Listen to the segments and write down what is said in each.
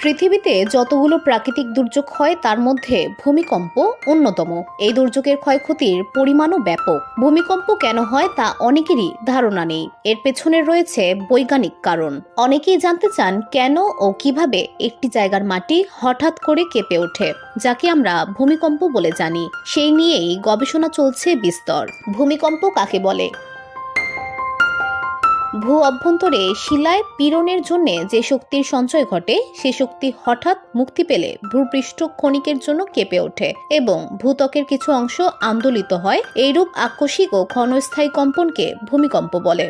পৃথিবীতে যতগুলো প্রাকৃতিক দুর্যোগ হয় তার মধ্যে ভূমিকম্প অন্যতম। এই দুর্যোগের ক্ষয়ক্ষতির পরিমাণও ব্যাপক। ভূমিকম্প কেন হয় তা অনেকেরই ধারণা নেই। এর পেছনে রয়েছে বৈজ্ঞানিক কারণ। অনেকেই জানতে চান কেন ও কিভাবে একটি জায়গার মাটি হঠাৎ করে কেঁপে ওঠে, যাকে আমরা ভূমিকম্প বলে জানি। সেই নিয়েই গবেষণা চলছে বিস্তর। ভূমিকম্প কাকে বলে? ভূ অভ্যন্তরে শিলায় পীড়নের জন্য যে শক্তির সঞ্চয় ঘটে, সে শক্তি হঠাৎ মুক্তি পেলে ভূপৃষ্ঠ ক্ষণিকের জন্য কেঁপে ওঠে এবং ভূত্বকের কিছু অংশ আন্দোলিত হয়। এইরূপ আকস্মিক ও ক্ষণস্থায়ী কম্পনকে ভূমিকম্প বলে।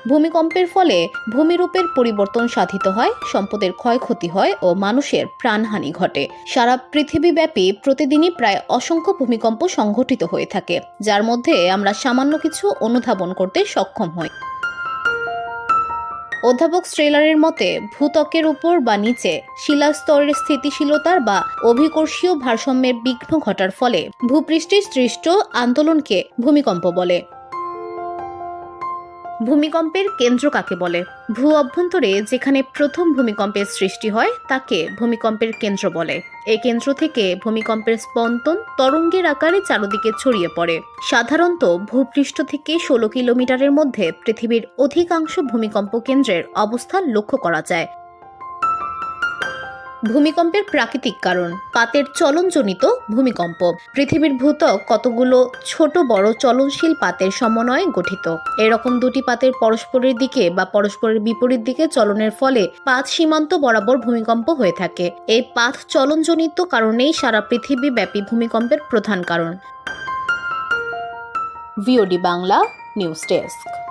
ভূমিকম্পের ফলে ভূমিরূপের পরিবর্তন সাধিত হয়, সম্পদের ক্ষয়ক্ষতি হয় ও মানুষের প্রাণহানি ঘটে। সারা পৃথিবীব্যাপী প্রতিদিনই প্রায় অসংখ্য ভূমিকম্প সংঘটিত হয়ে থাকে, যার মধ্যে আমরা সামান্য কিছু অনুধাবন করতে সক্ষম হই। অধ্যাপক স্ট্রেলারের মতে, ভূত্বকের উপর বা নিচে শিলাস্তরের স্থিতিশীলতার বা অভিকর্ষীয় ভারসাম্যের বিঘ্ন ঘটার ফলে ভূপৃষ্ঠে সৃষ্ট আন্দোলনকে ভূমিকম্প বলে। ভূমিকম্পের কেন্দ্র কাকে বলে? ভূ অভ্যন্তরে যেখানে প্রথম ভূমিকম্পের সৃষ্টি হয় তাকে ভূমিকম্পের কেন্দ্র বলে। এই কেন্দ্র থেকে ভূমিকম্পের স্পন্দন তরঙ্গের আকারে চারদিকে ছড়িয়ে পড়ে। সাধারণত ভূপৃষ্ঠ থেকে 16 কিলোমিটারের মধ্যে পৃথিবীর অধিকাংশ ভূমিকম্প কেন্দ্রের অবস্থান লক্ষ্য করা যায়। ভূমিকম্পের প্রাকৃতিক কারণ। পাতের চলনজনিত ভূমিকম্প। পৃথিবীর ভূত্বক কতগুলো ছোট বড় চলনশীল পাতের সমন্বয়ে গঠিত। এরকম দুটি পাতের পরস্পরের দিকে বা পরস্পরের বিপরীত দিকে চলনের ফলে পাত সীমান্ত বরাবর ভূমিকম্প হয়ে থাকে। এই পাত চলনজনিত কারণেই সারা পৃথিবী ব্যাপী ভূমিকম্পের প্রধান কারণ। VOD Bangla news desk.